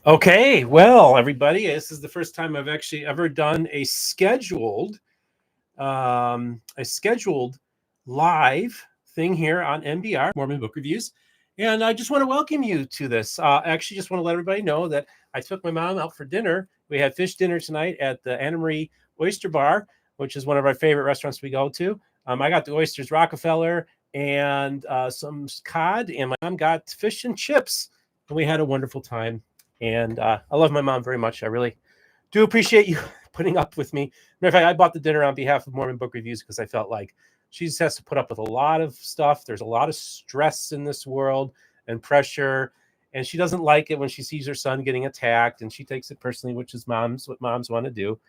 Okay, well, everybody, this is the first time I've actually ever done a scheduled live thing here on MBR, Mormon Book Reviews, and I just want to welcome you to this. I actually just want to let everybody know that I took my mom out for dinner. We had fish dinner tonight at the Anna Marie Oyster Bar, which is one of our favorite restaurants we go to. I got the oysters Rockefeller and some cod, and my mom got fish and chips, and we had a wonderful time. And I love my mom very much. I really do appreciate you putting up with me. Matter of fact, I bought the dinner on behalf of Mormon Book Reviews because I felt like she just has to put up with a lot of stuff. There's a lot of stress in this world and pressure. And she doesn't like it when she sees her son getting attacked, and she takes it personally, which is what moms want to do.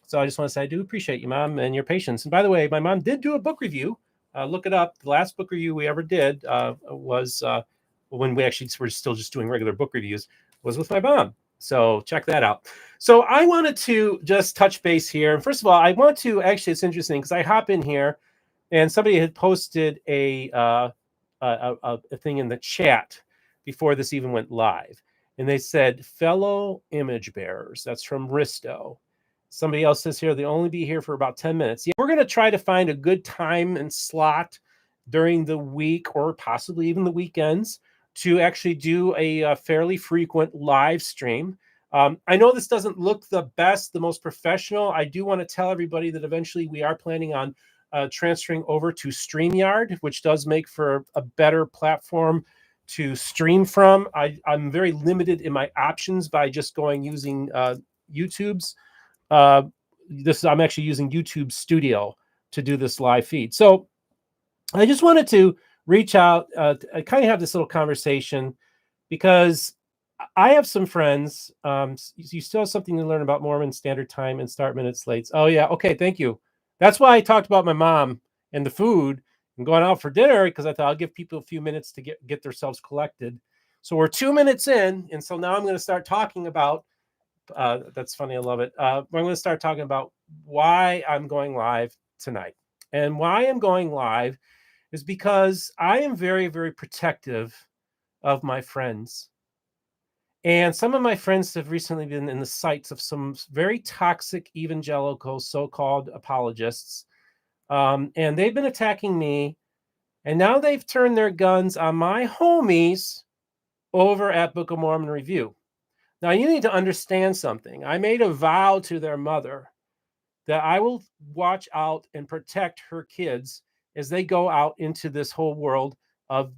So I just want to say I do appreciate you, Mom, and your patience. And by the way, my mom did do a book review. Look it up. The last book review we ever did was when we actually were still just doing regular book reviews, was with my mom. So check that out. So I wanted to just touch base here. First of all, I want to actually, it's interesting because I hop in here and somebody had posted a thing in the chat before this even went live. And they said, fellow image bearers. That's from Risto. Somebody else says here, they'll only be here for about 10 minutes. Yeah, we're going to try to find a good time and slot during the week or possibly even the weekends to actually do a fairly frequent live stream. I know this doesn't look the best, the most professional. I do want to tell everybody that eventually we are planning on transferring over to StreamYard, which does make for a better platform to stream from. I'm very limited in my options by just using YouTube's. I'm actually using YouTube Studio to do this live feed. So I just wanted to reach out, I kind of have this little conversation because I have some friends. You still have something to learn about Mormon Standard Time and start minutes late. Oh yeah, okay, thank you. That's why I talked about my mom and the food and going out for dinner, because I thought I'll give people a few minutes to get themselves collected. So we're 2 minutes in, and so now I'm going to start talking about. That's funny. I love it. I'm going to start talking about why I'm going live tonight, and why I'm going live is because I am very, very protective of my friends. And some of my friends have recently been in the sights of some very toxic evangelical so-called apologists. And they've been attacking me. And now they've turned their guns on my homies over at Book of Mormon Review. Now, you need to understand something. I made a vow to their mother that I will watch out and protect her kids as they go out into this whole world of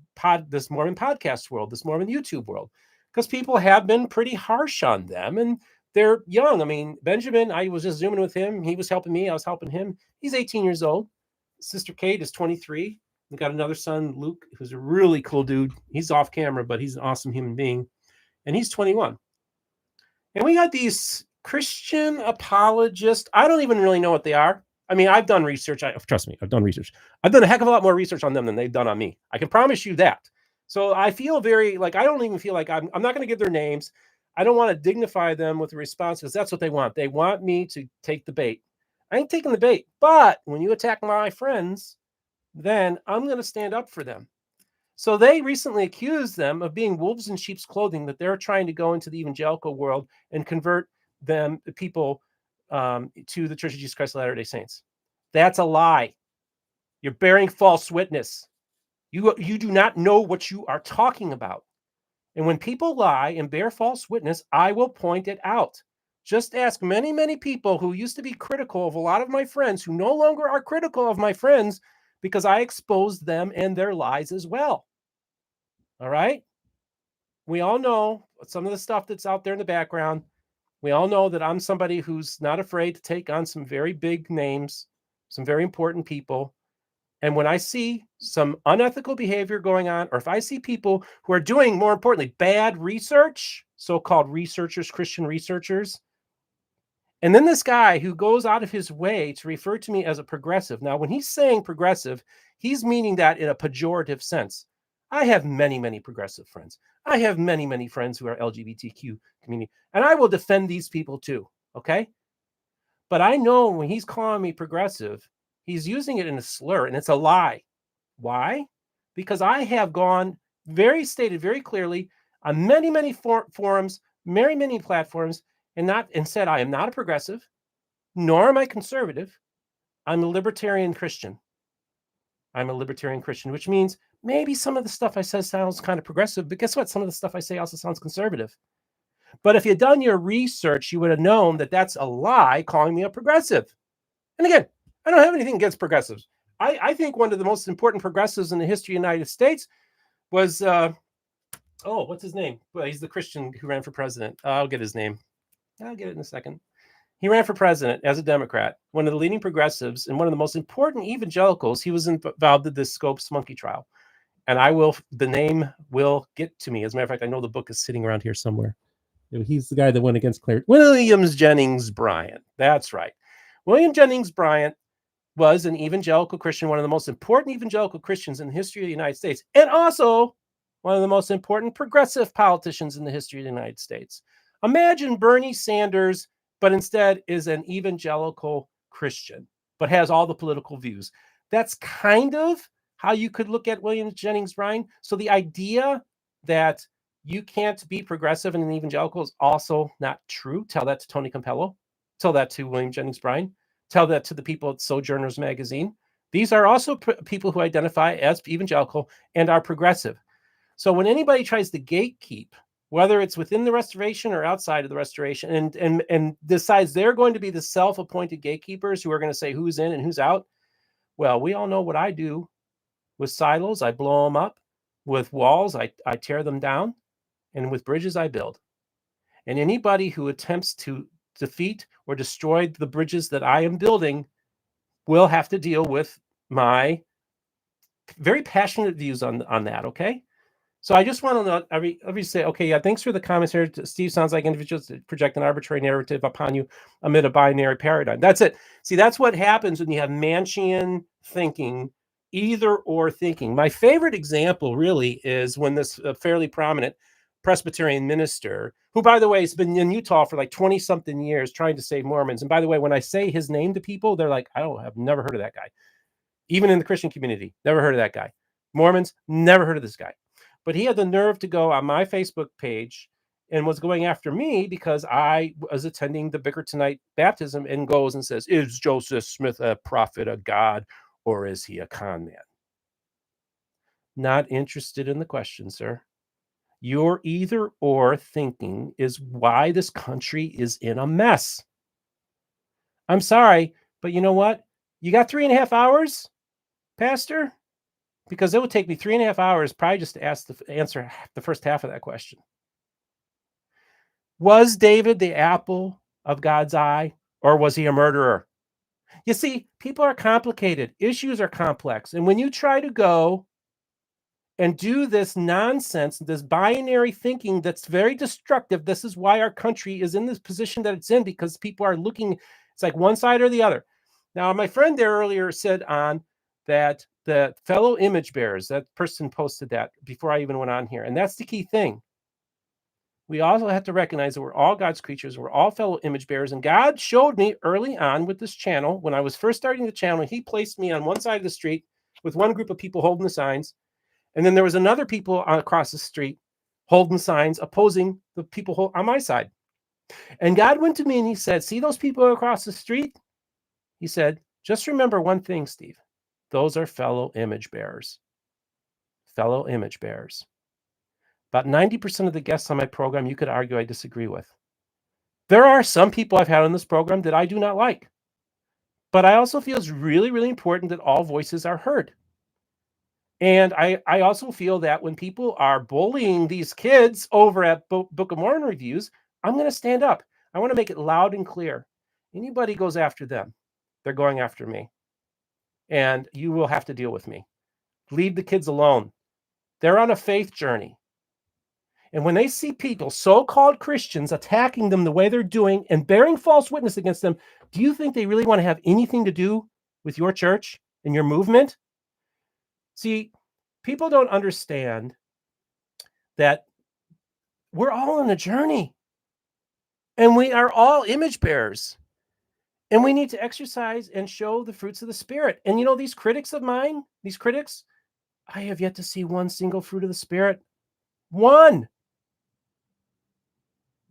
this Mormon podcast world, this Mormon YouTube world, because people have been pretty harsh on them, and they're young. I mean, Benjamin, I was just zooming with him. He was helping me. I was helping him. He's 18 years old. Sister Kate is 23. We got another son, Luke, who's a really cool dude. He's off camera, but he's an awesome human being. And he's 21. And we got these Christian apologists. I don't even really know what they are. I mean, I've done research. Trust me, I've done research. I've done a heck of a lot more research on them than they've done on me. I can promise you that. So I feel very like, I don't even feel like I'm not going to give their names. I don't want to dignify them with a response because that's what they want. They want me to take the bait. I ain't taking the bait. But when you attack my friends, then I'm going to stand up for them. So they recently accused them of being wolves in sheep's clothing, that they're trying to go into the evangelical world and convert people to the Church of Jesus Christ of Latter-day Saints. That's a lie. You're bearing false witness. You do not know what you are talking about. And when people lie and bear false witness, I will point it out. Just ask many, many people who used to be critical of a lot of my friends, who no longer are critical of my friends, because I exposed them and their lies as well. All right? We all know some of the stuff that's out there in the background. We all know that I'm somebody who's not afraid to take on some very big names, some very important people. And when I see some unethical behavior going on, or if I see people who are doing, more importantly, bad research, so-called researchers, Christian researchers, and then this guy who goes out of his way to refer to me as a progressive. Now, when he's saying progressive, he's meaning that in a pejorative sense. I have many, many progressive friends. I have many, many friends who are LGBTQ community, and I will defend these people too, okay? But I know when he's calling me progressive, he's using it in a slur, and it's a lie. Why? Because I have stated very clearly on many, many forums, many platforms and said, I am not a progressive, nor am I conservative. I'm a libertarian Christian. I'm a libertarian Christian, which means maybe some of the stuff I say sounds kind of progressive, but guess what? Some of the stuff I say also sounds conservative. But if you'd done your research, you would have known that that's a lie calling me a progressive. And again, I don't have anything against progressives. I think one of the most important progressives in the history of the United States was, what's his name? Well, he's the Christian who ran for president. I'll get his name. I'll get it in a second. He ran for president as a Democrat, one of the leading progressives and one of the most important evangelicals. He was involved in the Scopes monkey trial. And the name will get to me. As a matter of fact, I know the book is sitting around here somewhere. He's the guy that went against Claire. William Jennings Bryan. That's right. William Jennings Bryan was an evangelical Christian, one of the most important evangelical Christians in the history of the United States, and also one of the most important progressive politicians in the history of the United States. Imagine Bernie Sanders, but instead is an evangelical Christian, but has all the political views. That's kind of how you could look at William Jennings Bryan. So the idea that you can't be progressive and an evangelical is also not true. Tell that to Tony Campello. Tell that to William Jennings Bryan. Tell that to the people at Sojourners Magazine. These are also people who identify as evangelical and are progressive. So when anybody tries to gatekeep, whether it's within the restoration or outside of the restoration, and decides they're going to be the self-appointed gatekeepers who are going to say who's in and who's out, well, we all know what I do with silos. I blow them up. With walls, I tear them down. And with bridges, I build. And anybody who attempts to defeat or destroy the bridges that I am building will have to deal with my very passionate views on that, okay? So I just want to know, every say, okay, yeah, thanks for the comments here. Steve, sounds like individuals project an arbitrary narrative upon you amid a binary paradigm. That's it. See, that's what happens when you have Manchian thinking, either or thinking. My favorite example really is when this fairly prominent Presbyterian minister, who, by the way, has been in Utah for like 20 something years trying to save Mormons. And by the way, when I say his name to people, they're like, I've never heard of that guy. Even in the Christian community, never heard of that guy. Mormons, never heard of this guy. But he had the nerve to go on my Facebook page and was going after me because I was attending the Bickertonite baptism, and goes and says, is Joseph Smith a prophet of God, or is he a con man? Not interested in the question, sir. Your either or thinking is why this country is in a mess. I'm sorry, but you know what? You got 3.5 hours, Pastor? Because it would take me 3.5 hours probably just to answer the first half of that question. Was David the apple of God's eye, or was he a murderer? You see, people are complicated. Issues are complex. And when you try to go and do this nonsense, this binary thinking that's very destructive, this is why our country is in this position that it's in, because people are looking, it's like one side or the other. Now, my friend there earlier said on that the fellow image bearers, that person posted that before I even went on here. And that's the key thing. We also have to recognize that we're all God's creatures. We're all fellow image bearers. And God showed me early on with this channel, when I was first starting the channel, he placed me on one side of the street with one group of people holding the signs. And then there was another people across the street holding signs opposing the people on my side. And God went to me and he said, see those people across the street? He said, just remember one thing, Steve. Those are fellow image bearers. Fellow image bearers. About 90% of the guests on my program, you could argue I disagree with. There are some people I've had on this program that I do not like. But I also feel it's really, really important that all voices are heard. And I also feel that when people are bullying these kids over at Book of Mormon reviews, I'm going to stand up. I want to make it loud and clear. Anybody goes after them, they're going after me. And you will have to deal with me. Leave the kids alone. They're on a faith journey. And when they see people, so-called Christians, attacking them the way they're doing and bearing false witness against them, do you think they really want to have anything to do with your church and your movement? See, people don't understand that we're all on a journey. And we are all image bearers. And we need to exercise and show the fruits of the Spirit. And you know, these critics of mine, these critics, I have yet to see one single fruit of the Spirit. One.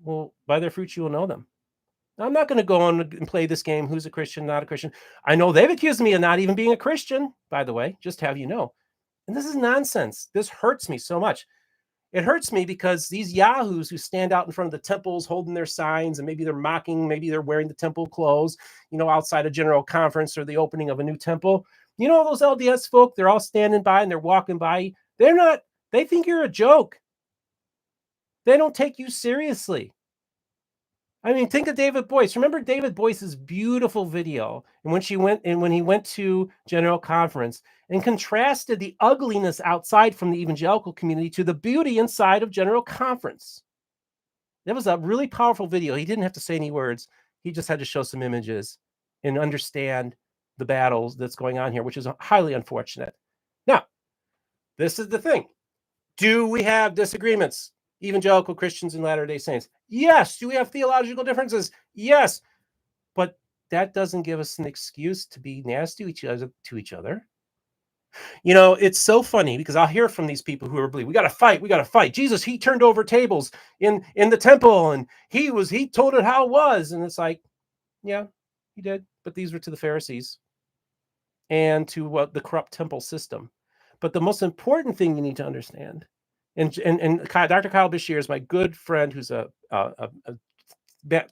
Well, by their fruits you will know them. Now, I'm not going to go on and play this game, who's a Christian, not a Christian. I know they've accused me of not even being a Christian, by the way, just to have you know. And this is nonsense. This hurts me so much. It hurts me because these yahoos who stand out in front of the temples holding their signs, and maybe they're mocking, maybe they're wearing the temple clothes, outside a general conference or the opening of a new temple. Those LDS folk, they're all standing by and they're walking by. They think you're a joke. They don't take you seriously. I mean, think of David Boyce. Remember David Boyce's beautiful video and when he went to General Conference and contrasted the ugliness outside from the evangelical community to the beauty inside of General Conference. That was a really powerful video. He didn't have to say any words. He just had to show some images and understand the battles that's going on here, which is highly unfortunate. Now, this is the thing. Do we have disagreements? Evangelical Christians and Latter-day Saints? Yes. Do we have theological differences? Yes. But that doesn't give us an excuse to be nasty to each other. It's so funny because I'll hear from these people who are believing, we got to fight. Jesus, he turned over tables in the temple and he told it how it was. And it's like, yeah, he did. But these were to the Pharisees and to the corrupt temple system. But the most important thing you need to understand, and Dr. Kyle Bashir is my good friend who's a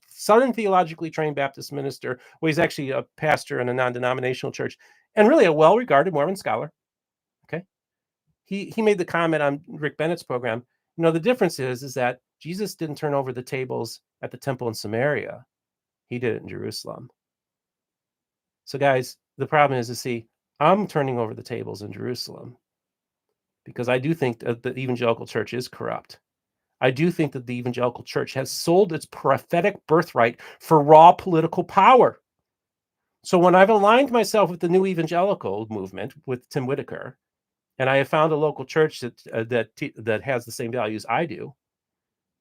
Southern theologically trained Baptist minister. Well, he's actually a pastor in a non-denominational church and really a well-regarded Mormon scholar. Okay. He made the comment on Rick Bennett's program. The difference is that Jesus didn't turn over the tables at the temple in Samaria. He did it in Jerusalem. So guys, the problem is I'm turning over the tables in Jerusalem because I do think that the evangelical church is corrupt. I do think that the evangelical church has sold its prophetic birthright for raw political power. So when I've aligned myself with the new evangelical movement with Tim Whitaker, and I have found a local church that has the same values I do,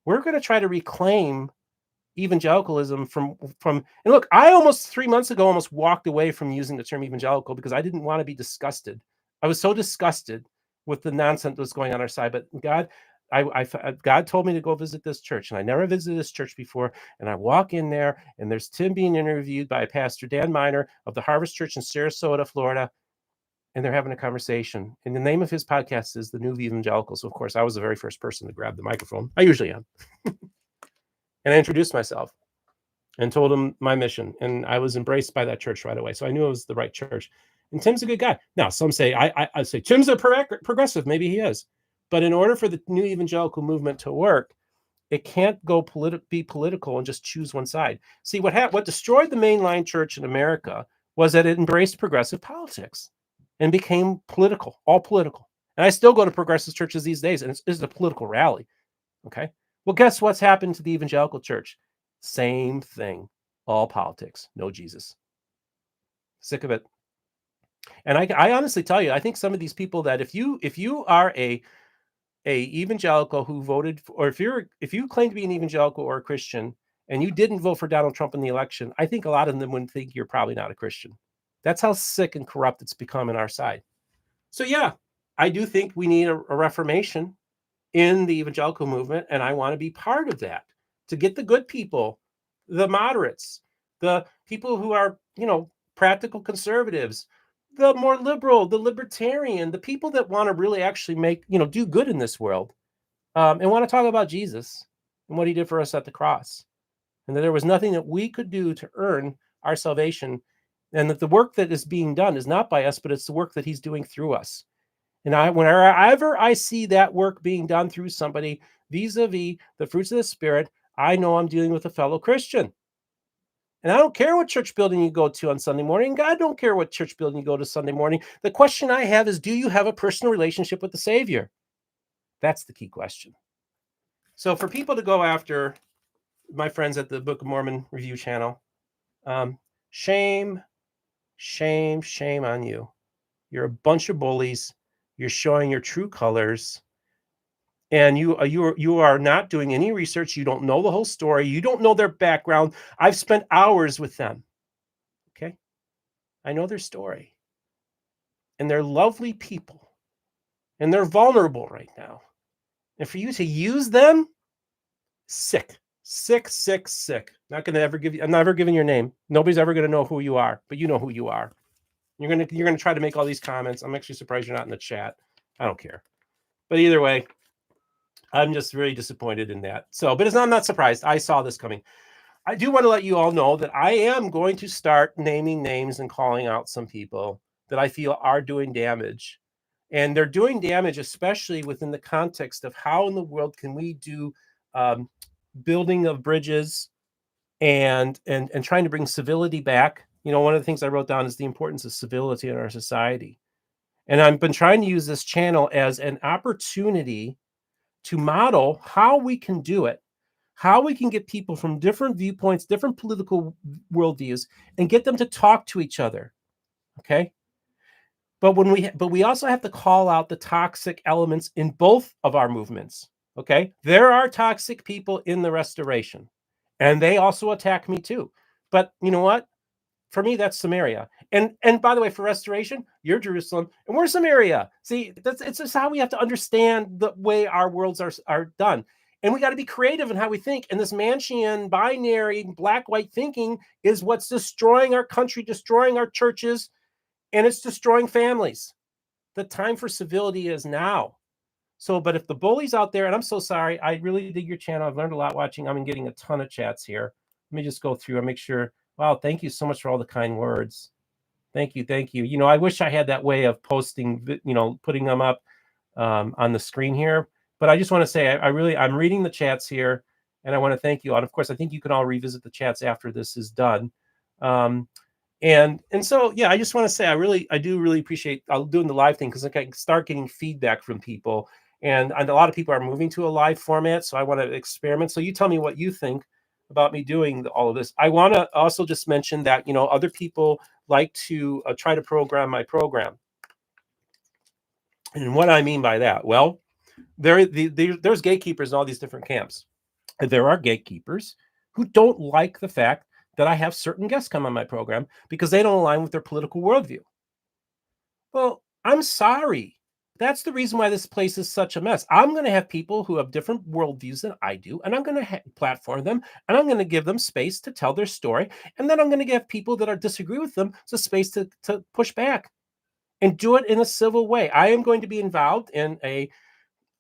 we're going to try to reclaim evangelicalism from. And look, I almost 3 months ago almost walked away from using the term evangelical because I didn't want to be disgusted. I was so disgusted with the nonsense that was going on our side. But God told me to go visit this church, and I never visited this church before. And I walk in there, and there's Tim being interviewed by Pastor Dan Miner of the Harvest Church in Sarasota, Florida. And they're having a conversation. And the name of his podcast is The New Evangelicals. So of course, I was the very first person to grab the microphone. I usually am. And I introduced myself and told him my mission. And I was embraced by that church right away. So I knew it was the right church. And Tim's a good guy. Now, some say, I say, Tim's a progressive. Maybe he is. But in order for the new evangelical movement to work, it can't be political and just choose one side. See, what destroyed the mainline church in America was that it embraced progressive politics and became political, all political. And I still go to progressive churches these days, and it's a political rally. Okay. Well, guess what's happened to the evangelical church? Same thing. All politics, no Jesus. Sick of it. And I honestly tell you, I think some of these people that if you are a evangelical who voted for, or if you claim to be an evangelical or a Christian and you didn't vote for Donald Trump in the election, I think a lot of them would think you're probably not a Christian. That's how sick and corrupt it's become in our side. So yeah, I do think we need a reformation in the evangelical movement, and I want to be part of that to get the good people, the moderates, the people who are, practical conservatives, the more liberal, the libertarian, the people that want to really actually do good in this world, and want to talk about Jesus and what he did for us at the cross, and that there was nothing that we could do to earn our salvation, and that the work that is being done is not by us, but it's the work that he's doing through us. And whenever I see that work being done through somebody vis-a-vis the fruits of the Spirit, I know I'm dealing with a fellow Christian. And I don't care what church building you go to on Sunday morning. God don't care what church building you go to Sunday morning. The question I have is, do you have a personal relationship with the Savior? That's the key question. So for people to go after my friends at the Book of Mormon Review channel, shame, shame, shame on you. You're a bunch of bullies. You're showing your true colors. And you are not doing any research. You don't know the whole story. You don't know their background. I've spent hours with them. Okay. I know their story. And they're lovely people. And they're vulnerable right now. And for you to use them, sick Sick. Not going to ever give you, I'm never giving your name. Nobody's ever going to know who you are, but you know who you are. You're going to try to make all these comments. I'm actually surprised you're not in the chat. I don't care. But either way, I'm just very disappointed in that. So, but I'm not surprised. I saw this coming. I do want to let you all know that I am going to start naming names and calling out some people that I feel are doing damage. And they're doing damage, especially within the context of how in the world can we do building of bridges and trying to bring civility back. You know, one of the things I wrote down is the importance of civility in our society. And I've been trying to use this channel as an opportunity to model how we can do it, how we can get people from different viewpoints, different political worldviews, and get them to talk to each other. Okay. But we also have to call out the toxic elements in both of our movements. Okay. There are toxic people in the restoration, and they also attack me too. But you know what? For me, that's Samaria. And by the way, for restoration, you're Jerusalem and we're Samaria. See, it's just how we have to understand the way our worlds are done. And we got to be creative in how we think. And this Manchian, binary, black-white thinking is what's destroying our country, destroying our churches, and it's destroying families. The time for civility is now. So, but if the bullies out there, and I'm so sorry, I really dig your channel. I've learned a lot watching. I'm getting a ton of chats here. Let me just go through and make sure. Wow, thank you so much for all the kind words. Thank you. You know, I wish I had that way of posting, you know, putting them up on the screen here. But I just want to say, I'm reading the chats here, and I want to thank you all. And of course, I think you can all revisit the chats after this is done. And so, yeah, I just want to say, I do really appreciate doing the live thing, because I can start getting feedback from people. And a lot of people are moving to a live format, so I want to experiment. So you tell me what you think about me doing all of this. I want to also just mention that, you know, other people like to try to program my program. And what I mean by that, well, there's gatekeepers in all these different camps. There are gatekeepers who don't like the fact that I have certain guests come on my program because they don't align with their political worldview. Well, I'm sorry. That's the reason why this place is such a mess. I'm going to have people who have different worldviews than I do, and I'm going to platform them, and I'm going to give them space to tell their story, and then I'm going to give people that disagree with them the space to push back and do it in a civil way. I am going to be involved in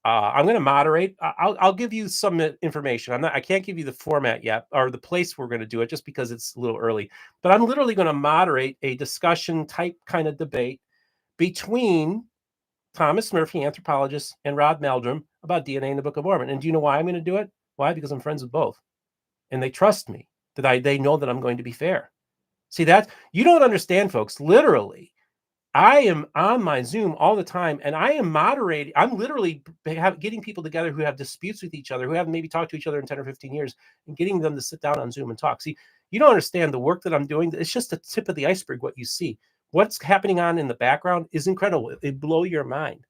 I'm going to moderate. I'll give you some information. I can't give you the format yet or the place we're going to do it, just because it's a little early. But I'm literally going to moderate a discussion type kind of debate between Thomas Murphy, anthropologist, and Rod Meldrum about DNA in the Book of Mormon. And do you know why I'm going to do it? Why? Because I'm friends with both, and they trust me, that they know that I'm going to be fair. See, that you don't understand, folks. Literally, I am on my Zoom all the time, and I am moderating. I'm literally getting people together who have disputes with each other, who haven't maybe talked to each other in 10 or 15 years, and getting them to sit down on Zoom and talk. See, you don't understand the work that I'm doing. It's just the tip of the iceberg, what you see. What's happening on in the background is incredible. It blow your mind.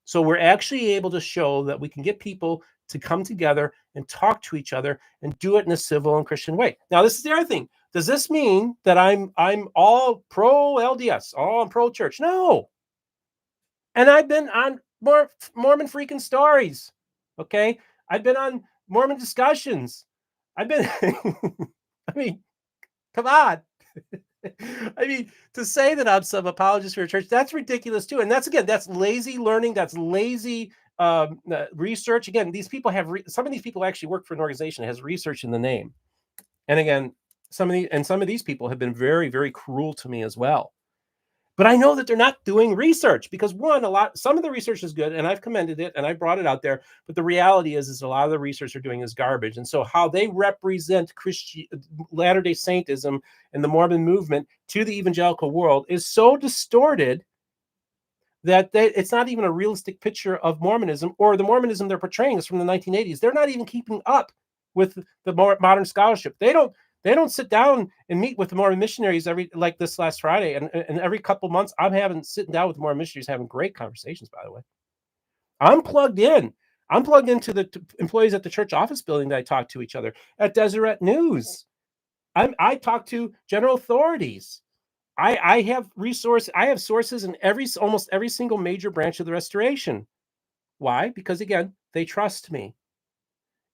So we're actually able to show that we can get people to come together and talk to each other and do it in a civil and Christian way. Now, this is the other thing. Does this mean that I'm all pro LDS, all pro church? No. And I've been on Mormon freaking stories. Okay. I've been on Mormon discussions. I've been, I mean, come on. I mean, to say that I'm some apologist for a church, that's ridiculous too. And that's lazy learning. That's lazy research. Again, these people have, some of these people actually work for an organization that has research in the name. And again, some of these people have been very, very cruel to me as well. But I know that they're not doing research, because some of the research is good, and I've commended it and I brought it out there. But the reality is a lot of the research they're doing is garbage. And so how they represent Latter-day Saintism and the Mormon movement to the evangelical world is so distorted that it's not even a realistic picture of Mormonism, or the Mormonism they're portraying is from the 1980s. They're not even keeping up with the modern scholarship. They don't sit down and meet with the Mormon missionaries like this last Friday. And every couple months, I'm sitting down with the Mormon missionaries, having great conversations, by the way. I'm plugged in. I'm plugged into the employees at the church office building that I talk to each other, at Deseret News. I talk to general authorities. I have sources in almost every single major branch of the restoration. Why? Because again, they trust me.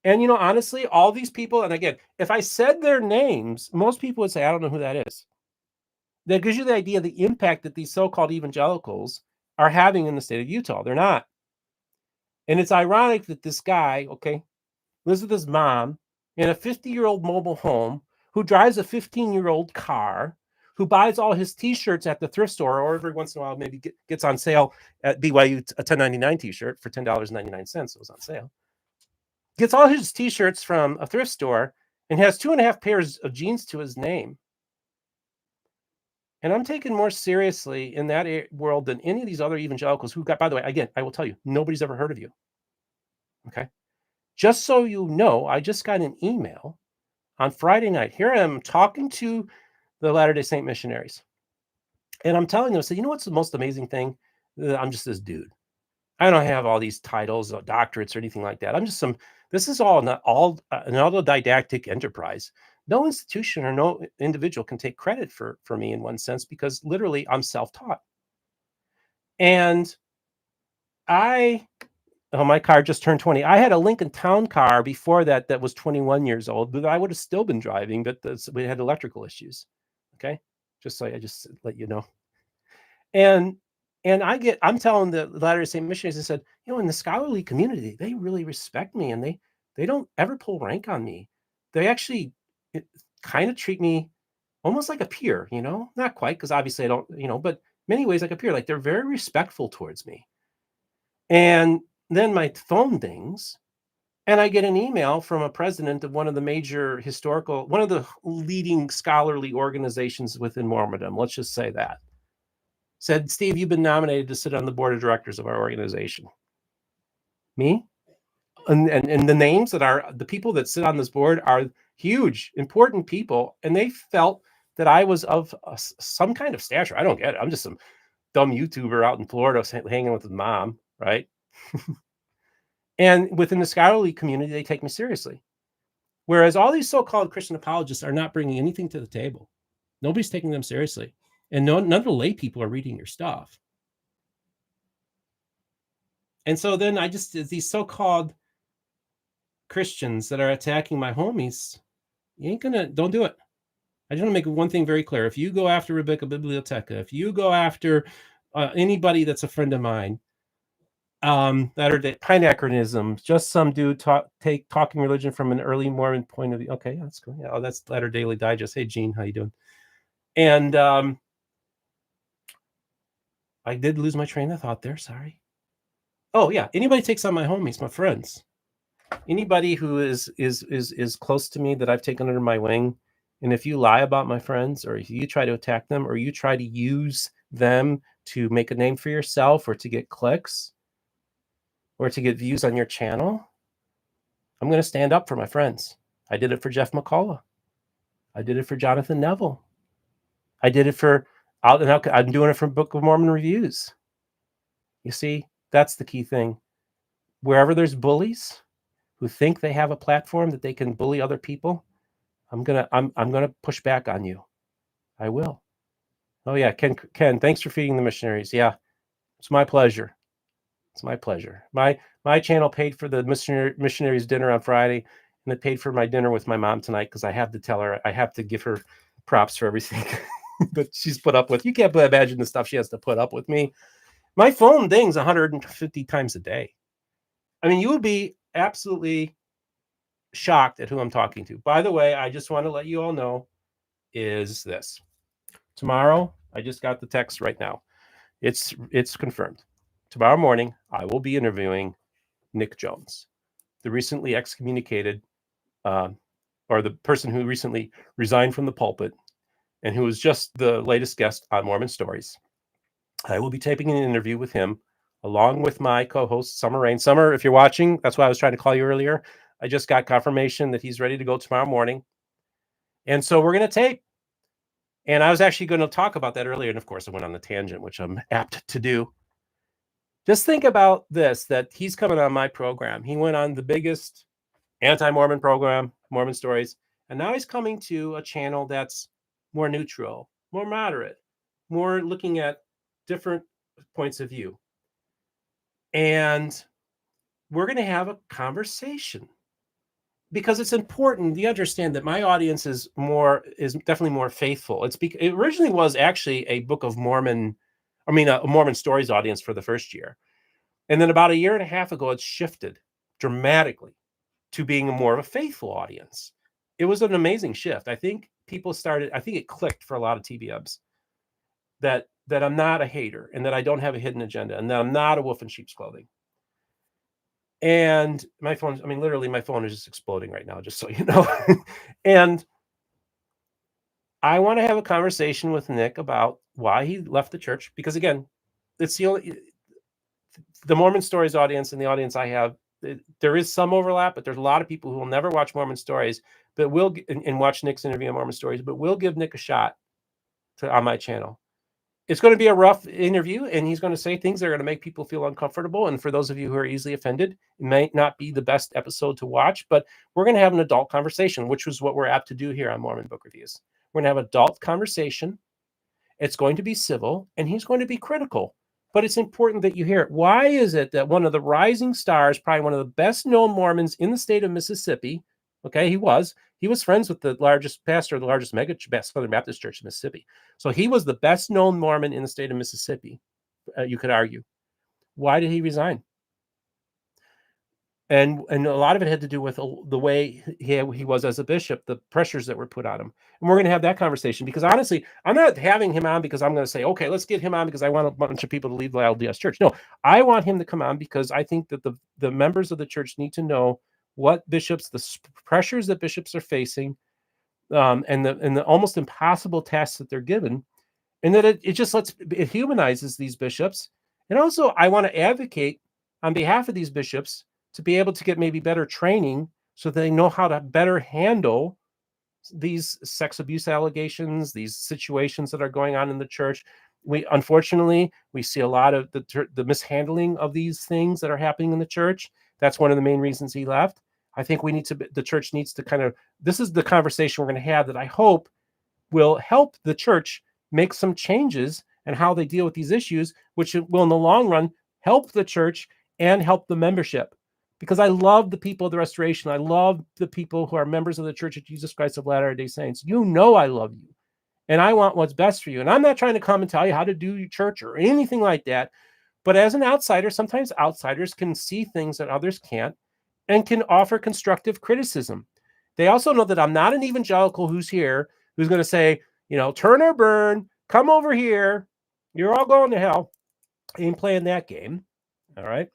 And, honestly, all these people, and again, if I said their names, most people would say, I don't know who that is. That gives you the idea of the impact that these so-called evangelicals are having in the state of Utah. They're not. And it's ironic that this guy, okay, lives with his mom in a 50-year-old mobile home, who drives a 15-year-old car, who buys all his T-shirts at the thrift store, or every once in a while maybe gets on sale at BYU, a 1099 T-shirt for $10.99. It was on sale. Gets all his T-shirts from a thrift store and has 2.5 pairs of jeans to his name. And I'm taken more seriously in that world than any of these other evangelicals who got, by the way, again, I will tell you, nobody's ever heard of you. Okay. Just so you know, I just got an email on Friday night. Here I am talking to the Latter-day Saint missionaries. And I'm telling them, so you know what's the most amazing thing? I'm just this dude. I don't have all these titles or doctorates or anything like that. I'm just this is all not all an autodidactic enterprise. No institution or no individual can take credit for me in one sense, because literally I'm self-taught. And my car just turned 20. I had a Lincoln Town car before that was 21 years old, but I would have still been driving, but we had electrical issues. Okay. Just so I just let you know. And I'm telling the Latter-day Saint missionaries, I said, in the scholarly community, they really respect me, and they don't ever pull rank on me. They actually kind of treat me almost like a peer, not quite, because obviously I don't, but many ways like a peer. Like, they're very respectful towards me. And then my phone dings, and I get an email from a president of one of the major one of the leading scholarly organizations within Mormondom. Let's just say that. Said, Steve, you've been nominated to sit on the board of directors of our organization. Me? And the names that are the people that sit on this board are huge, important people. And they felt that I was of some kind of stature. I don't get it. I'm just some dumb YouTuber out in Florida hanging with his mom, right? And within the scholarly community, they take me seriously. Whereas all these so-called Christian apologists are not bringing anything to the table. Nobody's taking them seriously. And none of the lay people are reading your stuff. And so then these so-called Christians that are attacking my homies, don't do it. I just want to make one thing very clear. If you go after Rebecca Biblioteca, if you go after anybody that's a friend of mine, that are Pynakkerism, just some dude talking religion from an early Mormon point of view. Okay, that's cool. Yeah, that's Latter Daily Digest. Hey, Gene, how you doing? And I did lose my train of thought there. Sorry. Oh yeah, anybody takes on my homies, my friends, anybody who is close to me that I've taken under my wing, and if you lie about my friends, or if you try to attack them, or you try to use them to make a name for yourself, or to get clicks, or to get views on your channel, I'm going to stand up for my friends. I did it for Jeff McCullough. I did it for Jonathan Neville. I did it for, I'm doing it for Book of Mormon Reviews. You see, that's the key thing. Wherever there's bullies who think they have a platform that they can bully other people, I'm gonna push back on you. I will. Oh yeah, Ken, thanks for feeding the missionaries. Yeah, it's my pleasure. It's my pleasure. My channel paid for the missionaries dinner on Friday, and it paid for my dinner with my mom tonight, because I have to tell her, I have to give her props for everything that she's put up with. You can't imagine the stuff she has to put up with me. My phone dings 150 times a day. I mean, you would be absolutely shocked at who I'm talking to. By the way, I just want to let you all know is this. Tomorrow, I just got the text right now. It's confirmed. Tomorrow morning, I will be interviewing Nick Jones, the recently excommunicated, or the person who recently resigned from the pulpit, and who was just the latest guest on Mormon Stories. I will be taping an interview with him, along with my co-host, Summer Rain. Summer, if you're watching, that's why I was trying to call you earlier. I just got confirmation that he's ready to go tomorrow morning. And so we're going to tape. And I was actually going to talk about that earlier. And of course, I went on the tangent, which I'm apt to do. Just think about this, that he's coming on my program. He went on the biggest anti-Mormon program, Mormon Stories. And now he's coming to a channel that's more neutral, more moderate, more looking at different points of view. And we're going to have a conversation. because it's important. You understand that my audience is definitely more faithful. It originally was actually a Book of Mormon, a Mormon Stories audience for the first year. And then about a year and a half ago, it shifted dramatically to being more of a faithful audience. It was an amazing shift. I think it clicked for a lot of TBMs that I'm not a hater and that I don't have a hidden agenda and that I'm not a wolf in sheep's clothing. And my phone, literally my phone is just exploding right now, just so you know. And I want to have a conversation with Nick about why he left the church, because again, it's the Mormon Stories audience and the audience I have, there is some overlap, but there's a lot of people who will never watch Mormon Stories, but will and watch Nick's interview on Mormon Stories, but will give Nick a shot on my channel. It's going to be a rough interview, and he's going to say things that are going to make people feel uncomfortable. And for those of you who are easily offended, it might not be the best episode to watch, but we're going to have an adult conversation, which is what we're apt to do here on Mormon Book Reviews. We're going to have adult conversation. It's going to be civil, and he's going to be critical. But it's important that you hear it. Why is it that one of the rising stars, probably one of the best known Mormons in the state of Mississippi, okay, he was friends with the largest pastor of the largest Southern Baptist church in Mississippi. So he was the best known Mormon in the state of Mississippi, you could argue. Why did he resign? And a lot of it had to do with the way he was as a bishop, the pressures that were put on him. And we're going to have that conversation, because honestly, I'm not having him on because I'm going to say, okay, let's get him on because I want a bunch of people to leave the LDS church. No, I want him to come on because I think that the members of the church need to know what bishops, the pressures that bishops are facing, and the almost impossible tasks that they're given, and that it humanizes these bishops. And also, I want to advocate on behalf of these bishops to be able to get maybe better training so they know how to better handle these sex abuse allegations, these situations that are going on in the church. Unfortunately, we see a lot of the mishandling of these things that are happening in the church. That's one of the main reasons he left. I think the church needs to this is the conversation we're going to have that I hope will help the church make some changes and how they deal with these issues, which will in the long run help the church and help the membership. Because I love the people of the Restoration. I love the people who are members of the Church of Jesus Christ of Latter-day Saints. You know I love you, and I want what's best for you. And I'm not trying to come and tell you how to do your church or anything like that. But as an outsider, sometimes outsiders can see things that others can't and can offer constructive criticism. They also know that I'm not an evangelical who's here, who's going to say, turn or burn, come over here, you're all going to hell. I ain't playing that game. All right.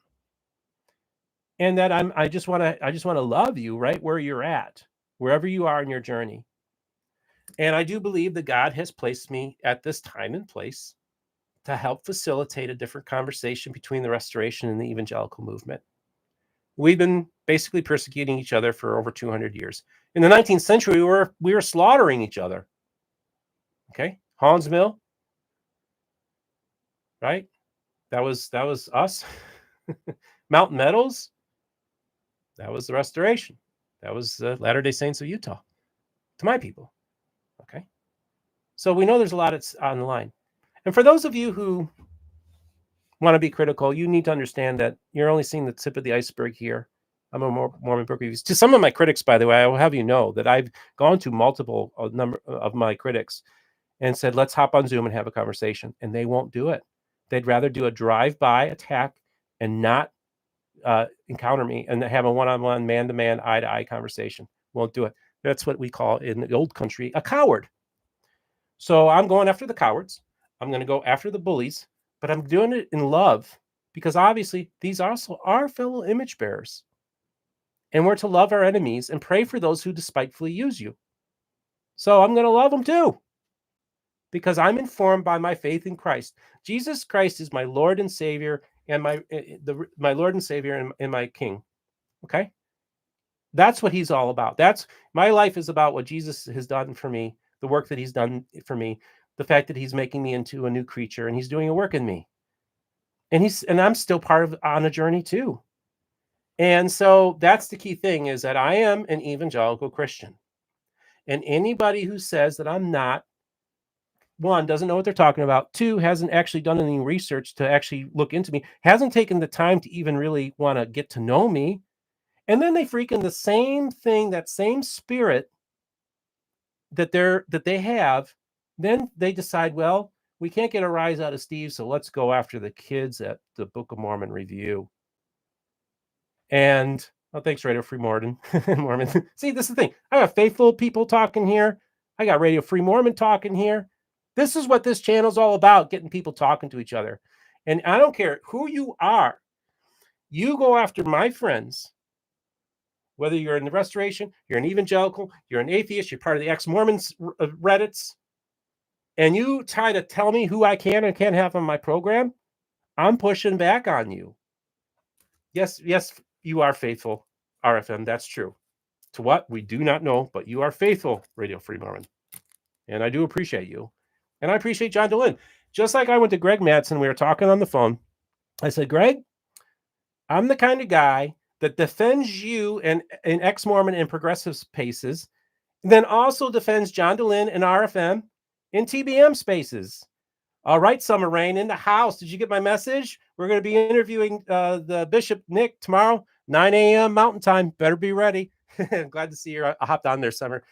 And that I just want to love you right where you're at, wherever you are in your journey. And I do believe that God has placed me at this time and place to help facilitate a different conversation between the Restoration and the evangelical movement. We've been basically persecuting each other for over 200 years. In the 19th century, we were slaughtering each other. Okay, Hans Mill, right? That was us. Mountain Meadows, that was the Restoration. That was the Latter-day Saints of Utah, to my people. Okay, so we know there's a lot on the line. And for those of you who want to be critical, you need to understand that you're only seeing the tip of the iceberg here. I'm a Mormon Book Reviews. To some of my critics, by the way, I will have you know that I've gone to multiple number of my critics and said, let's hop on Zoom and have a conversation. And they won't do it. They'd rather do a drive-by attack and not encounter me and have a one-on-one, man-to-man, eye-to-eye conversation. Won't do it. That's what we call in the old country a coward. So I'm going after the cowards. I'm going to go after the bullies, but I'm doing it in love, because obviously these also are fellow image bearers. And we're to love our enemies and pray for those who despitefully use you. So I'm going to love them too, because I'm informed by my faith in Christ. Jesus Christ is my Lord and Savior, and my Lord and Savior and my King. Okay? That's what he's all about. My life is about what Jesus has done for me, the work that he's done for me, the fact that he's making me into a new creature, and he's doing a work in me. And I'm still on a journey too. And so that's the key thing, is that I am an evangelical Christian. And anybody who says that I'm not, one, doesn't know what they're talking about. Two, hasn't actually done any research to actually look into me, hasn't taken the time to even really want to get to know me, And then they freaking the same thing, that same spirit that they have, then they decide, well, we can't get a rise out of Steve, so let's go after the kids at the Book of Mormon review. And thanks, Radio Free Mormon. Mormon. See, this is the thing. I got faithful people talking here. I got Radio Free Mormon talking here. This is what this channel's all about, getting people talking to each other. And I don't care who you are. You go after my friends, whether you're in the Restoration, you're an evangelical, you're an atheist, you're part of the ex-Mormons Reddits, and you try to tell me who I can and can't have on my program, I'm pushing back on you. Yes, you are faithful, RFM. That's true. To what? We do not know, but you are faithful, Radio Free Mormon. And I do appreciate you. And I appreciate John DeLynn. Just like I went to Greg Mattson, we were talking on the phone. I said, Greg, I'm the kind of guy that defends you in ex-Mormon and progressive spaces, then also defends John DeLynn and RFM in TBM spaces. All right, Summer Rain in the house. Did you get my message? We're going to be interviewing the Bishop Nick tomorrow, 9 a.m. Mountain Time. Better be ready. Glad to see you. I hopped on there, Summer.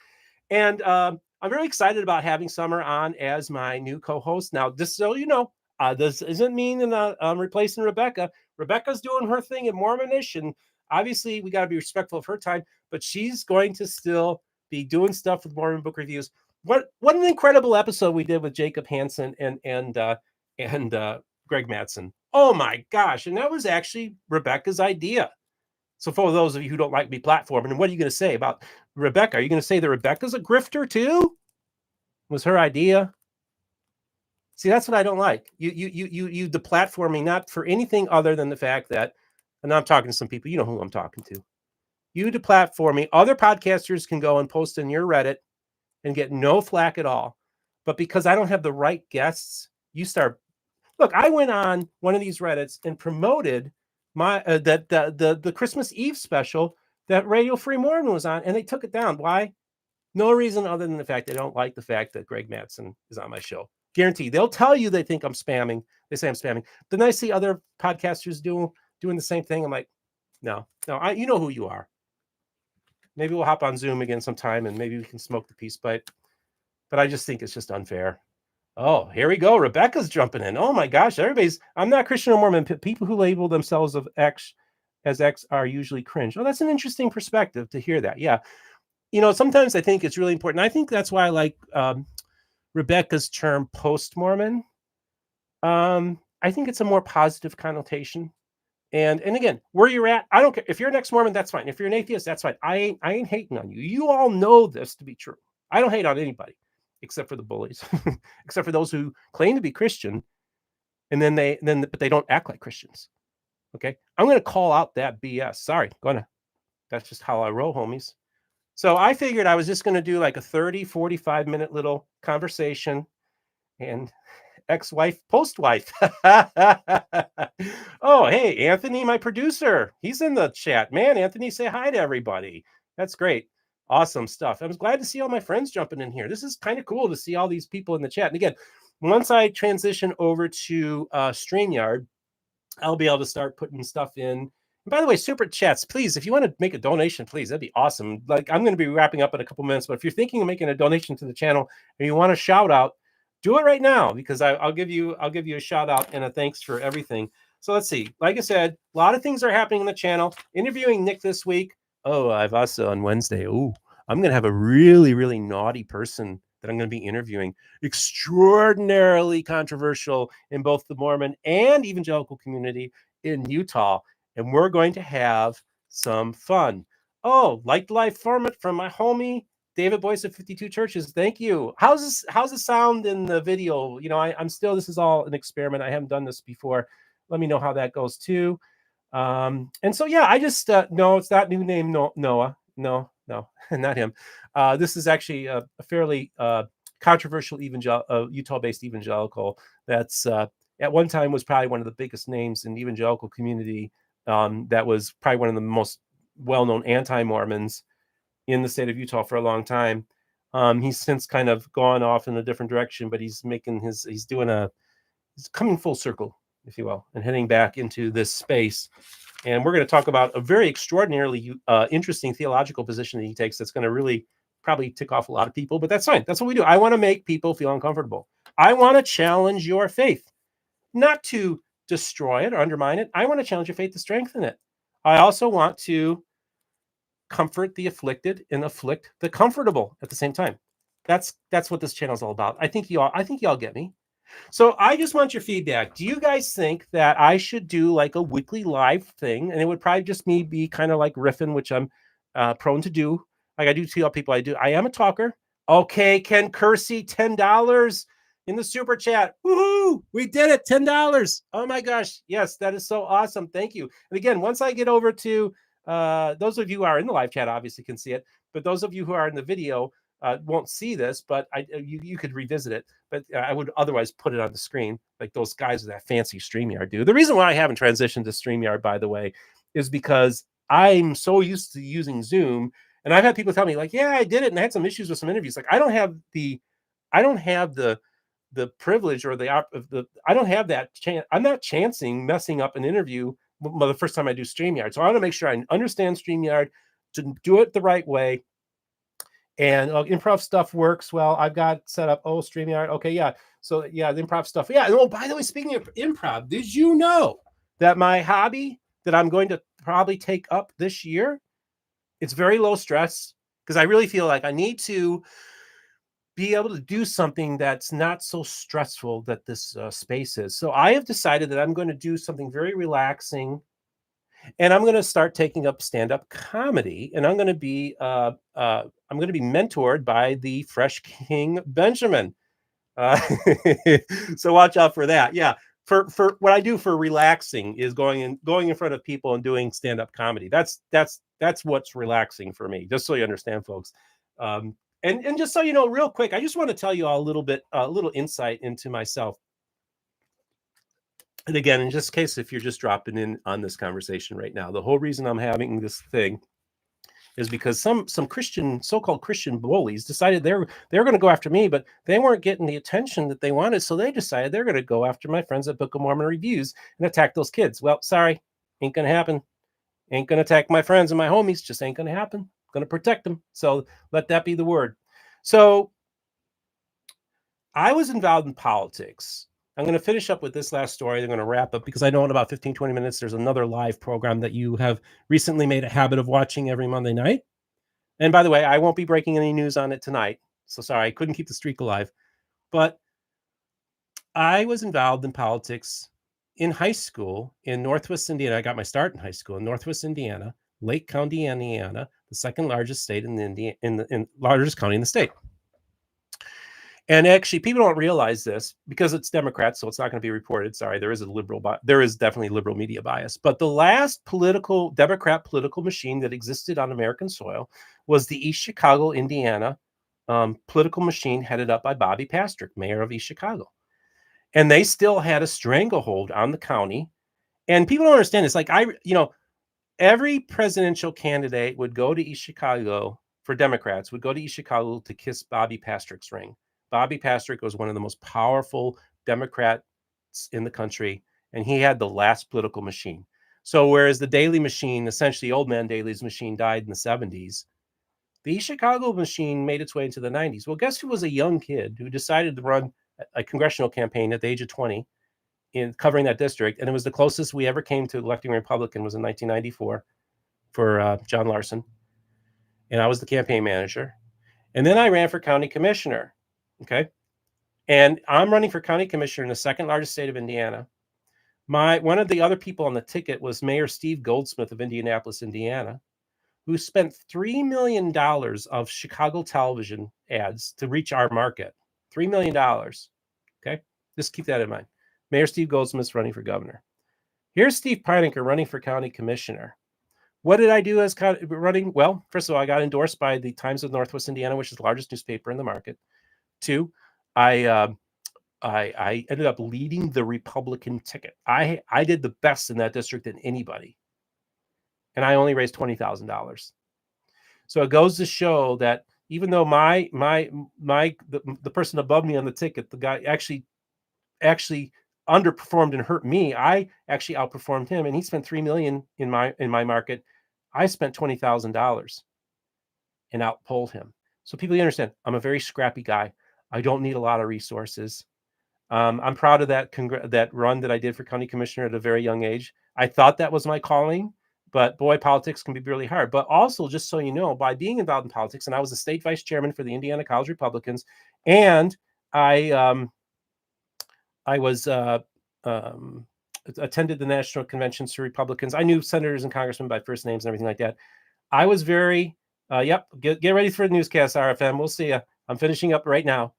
And I'm really excited about having Summer on as my new co-host. Now, just so you know, this isn't mean that I'm replacing Rebecca. Rebecca's doing her thing in Mormonish, and obviously we got to be respectful of her time, but she's going to still be doing stuff with Mormon Book Reviews. What an incredible episode we did with Jacob Hansen and Greg Mattson. Oh my gosh. And that was actually Rebecca's idea. So for those of you who don't like me platforming, and what are you going to say about Rebecca? Are you going to say that Rebecca's a grifter too? Was her idea? See, that's what I don't like. You deplatform me not for anything other than the fact that, and I'm talking to some people, you know who I'm talking to. You deplatform me. Other podcasters can go and post in your Reddit and get no flack at all. But because I don't have the right guests, you start. Look, I went on one of these Reddits and promoted my the Christmas Eve special that Radio Free Mormon was on, and they took it down. Why? No reason other than the fact they don't like the fact that Greg Mattson is on my show. Guaranteed. They'll tell you they think I'm spamming. They say I'm spamming. Then I see other podcasters doing the same thing. I'm like, no, you know who you are. Maybe we'll hop on Zoom again sometime and maybe we can smoke the peace pipe. But I just think it's just unfair. Oh, here we go. Rebecca's jumping in. Oh my gosh, I'm not Christian or Mormon. People who label themselves as X are usually cringe. Oh, that's an interesting perspective to hear that. Yeah. You know, sometimes I think it's really important. I think that's why I like Rebecca's term post-Mormon. I think it's a more positive connotation. And again, where you're at, I don't care. If you're an ex-Mormon, that's fine. If you're an atheist, that's fine. I ain't hating on you. You all know this to be true. I don't hate on anybody except for the bullies, except for those who claim to be Christian, and but they don't act like Christians. Okay, I'm going to call out that BS. Sorry, that's just how I roll, homies. So I figured I was just going to do like a 30, 45-minute little conversation, and ex-wife, post-wife. Oh, hey, Anthony, my producer. He's in the chat. Man, Anthony, say hi to everybody. That's great. Awesome stuff. I was glad to see all my friends jumping in here. This is kind of cool to see all these people in the chat. And again, once I transition over to StreamYard, I'll be able to start putting stuff in. And by the way, super chats, please, if you want to make a donation, please, that'd be awesome. Like, I'm going to be wrapping up in a couple minutes, but if you're thinking of making a donation to the channel and you want a shout out, do it right now, because I'll give you a shout out and a thanks for everything. So let's see. Like I said, a lot of things are happening on the channel. Interviewing Nick this week. Oh, I've also on Wednesday. Oh, I'm going to have a really, really naughty person that I'm going to be interviewing. Extraordinarily controversial in both the Mormon and evangelical community in Utah. And we're going to have some fun. Oh, like life format from my homie David Boyce of 52 Churches. Thank you. How's the sound in the video? You know, I'm still, this is all an experiment. I haven't done this before. Let me know how that goes too. And so, yeah, I just, no, it's not new name. Noah. No, not him. This is actually a fairly controversial Utah-based evangelical that's at one time was probably one of the biggest names in the evangelical community. That was probably one of the most well-known anti-Mormons in the state of Utah for a long time. He's since kind of gone off in a different direction, but he's coming full circle, if you will, and heading back into this space And we're going to talk about a very extraordinarily interesting theological position that he takes that's going to really probably tick off a lot of people, but that's fine. That's what we do. I want to make people feel uncomfortable. I want to challenge your faith, not to destroy it or undermine it. I want to challenge your faith to strengthen it. I also want to comfort the afflicted and afflict the comfortable at the same time. That's what this channel is all about. I think y'all get me. So I just want your feedback. Do you guys think that I should do like a weekly live thing? And it would probably just me be kind of like riffing, which I'm prone to do. Like I do tell people I am a talker. Okay, Ken Kersey, $10 in the super chat. Woohoo! We did it, $10. Oh my gosh. Yes, that is so awesome. Thank you. And again, once I get over to those of you who are in the live chat, obviously can see it. But those of you who are in the video won't see this, but you could revisit it. But I would otherwise put it on the screen like those guys with that fancy StreamYard do. The reason why I haven't transitioned to StreamYard, by the way, is because I'm so used to using Zoom. And I've had people tell me like, yeah, I did it. And I had some issues with some interviews. Like I don't have the privilege or I don't have that chance. I'm not chancing messing up an interview the first time I do StreamYard. So I want to make sure I understand StreamYard to do it the right way. And improv stuff works well. I've got set up. Oh, StreamYard. Okay, yeah. So yeah, the improv stuff. Yeah. Oh, by the way, speaking of improv, did you know that my hobby that I'm going to probably take up this year, it's very low stress because I really feel like I need to be able to do something that's not so stressful that this space is. So I have decided that I'm going to do something very relaxing. And I'm going to start taking up stand-up comedy, and I'm going to be mentored by the Fresh King Benjamin. So watch out for that. Yeah, for what I do for relaxing is going in front of people and doing stand-up comedy. That's what's relaxing for me. Just so you understand, folks. And just so you know, real quick, I just want to tell you all a little insight into myself. And again, in just case if you're just dropping in on this conversation right now, the whole reason I'm having this thing is because some Christian, so-called Christian bullies decided they're going to go after me, but they weren't getting the attention that they wanted, so they decided they're going to go after my friends at Book of Mormon Reviews and attack those kids. Well, sorry, ain't going to happen. Ain't going to attack my friends and my homies. Just ain't going to happen. Going to protect them. So let that be the word. So I was involved in politics. I'm going to finish up with this last story. They're going to wrap up because I know in about 15, 20 minutes, there's another live program that you have recently made a habit of watching every Monday night. And by the way, I won't be breaking any news on it tonight. So sorry, I couldn't keep the streak alive. But I was involved in politics in high school in Northwest Indiana. I got my start in high school in Northwest Indiana, Lake County, Indiana, the second largest state largest county in the state. And actually, people don't realize this because it's Democrats, so it's not going to be reported. Sorry, there is definitely liberal media bias. But the last Democrat political machine that existed on American soil was the East Chicago, Indiana political machine headed up by Bobby Pastrick, mayor of East Chicago. And they still had a stranglehold on the county. And people don't understand this. Like every presidential candidate would go to East Chicago for Democrats, would go to East Chicago to kiss Bobby Pastrick's ring. Bobby Pastrick was one of the most powerful Democrats in the country, and he had the last political machine. So whereas the Daley machine, essentially Old Man Daley's machine, died in the 70s, the East Chicago machine made its way into the 90s. Well, guess who was a young kid who decided to run a congressional campaign at the age of 20 in covering that district? And it was the closest we ever came to electing a Republican was in 1994 for John Larson. And I was the campaign manager. And then I ran for county commissioner. Okay. And I'm running for county commissioner in the second largest state of Indiana. One of the other people on the ticket was Mayor Steve Goldsmith of Indianapolis, Indiana, who spent $3 million of Chicago television ads to reach our market. $3 million. Okay. Just keep that in mind. Mayor Steve Goldsmith's running for governor. Here's Steve Pynakker running for county commissioner. What did I do as running? Well, first of all, I got endorsed by the Times of Northwest Indiana, which is the largest newspaper in the market. 2, I ended up leading the Republican ticket. I did the best in that district than anybody, and I only raised $20,000. So it goes to show that even though the person above me on the ticket, the guy actually underperformed and hurt me. I actually outperformed him, and he spent $3 million in my market. I spent $20,000 and outpolled him. So people, you understand, I'm a very scrappy guy. I don't need a lot of resources. I'm proud of that run that I did for county commissioner at a very young age. I thought that was my calling, but boy, politics can be really hard. But also, just so you know, by being involved in politics, and I was the state vice chairman for the Indiana College Republicans, and I was attended the national conventions for Republicans. I knew senators and congressmen by first names and everything like that. I was very, get ready for the newscast, RFM. We'll see you. I'm finishing up right now.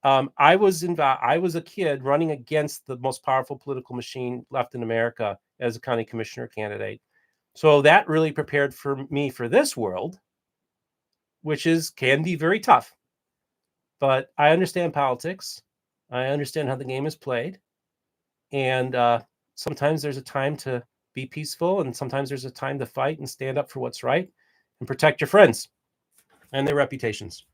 I was a kid running against the most powerful political machine left in America as a county commissioner candidate. So that really prepared for me for this world, which can be very tough. But I understand politics. I understand how the game is played. And sometimes there's a time to be peaceful, and sometimes there's a time to fight and stand up for what's right and protect your friends and their reputations.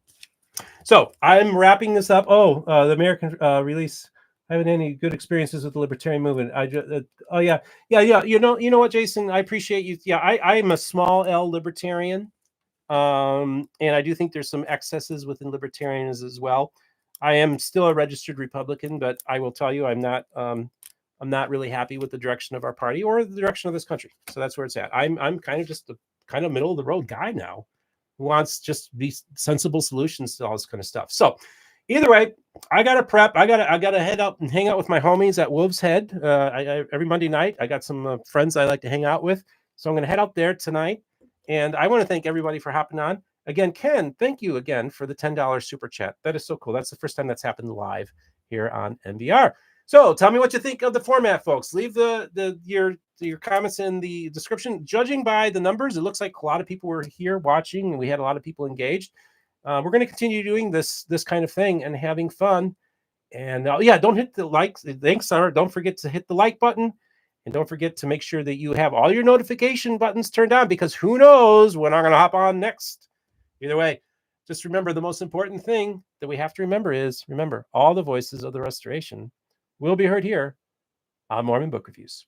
So I'm wrapping this up. The American release. I haven't had any good experiences with the libertarian movement. Yeah. You know what, Jason? I appreciate you. Yeah, I am a small L libertarian, and I do think there's some excesses within libertarianism as well. I am still a registered Republican, but I will tell you, I'm not really happy with the direction of our party or the direction of this country. So that's where it's at. I'm kind of just a kind of middle of the road guy now, who wants just be sensible solutions to all this kind of stuff. So either way, I got to prep. I got to head out and hang out with my homies at Wolf's Head every Monday night. I got some friends I like to hang out with. So I'm going to head out there tonight. And I want to thank everybody for hopping on. Again, Ken, thank you again for the $10 super chat. That is so cool. That's the first time that's happened live here on MBR. So tell me what you think of the format, folks. Leave your comments in the description. Judging by the numbers, it looks like a lot of people were here watching, and we had a lot of people engaged. We're going to continue doing this kind of thing and having fun. And don't hit the like. Thanks, Sarah. Don't forget to hit the like button, and don't forget to make sure that you have all your notification buttons turned on, because who knows when I'm going to hop on next. Either way, just remember, the most important thing that we have to remember all the voices of the restoration will be heard here on Mormon Book Reviews.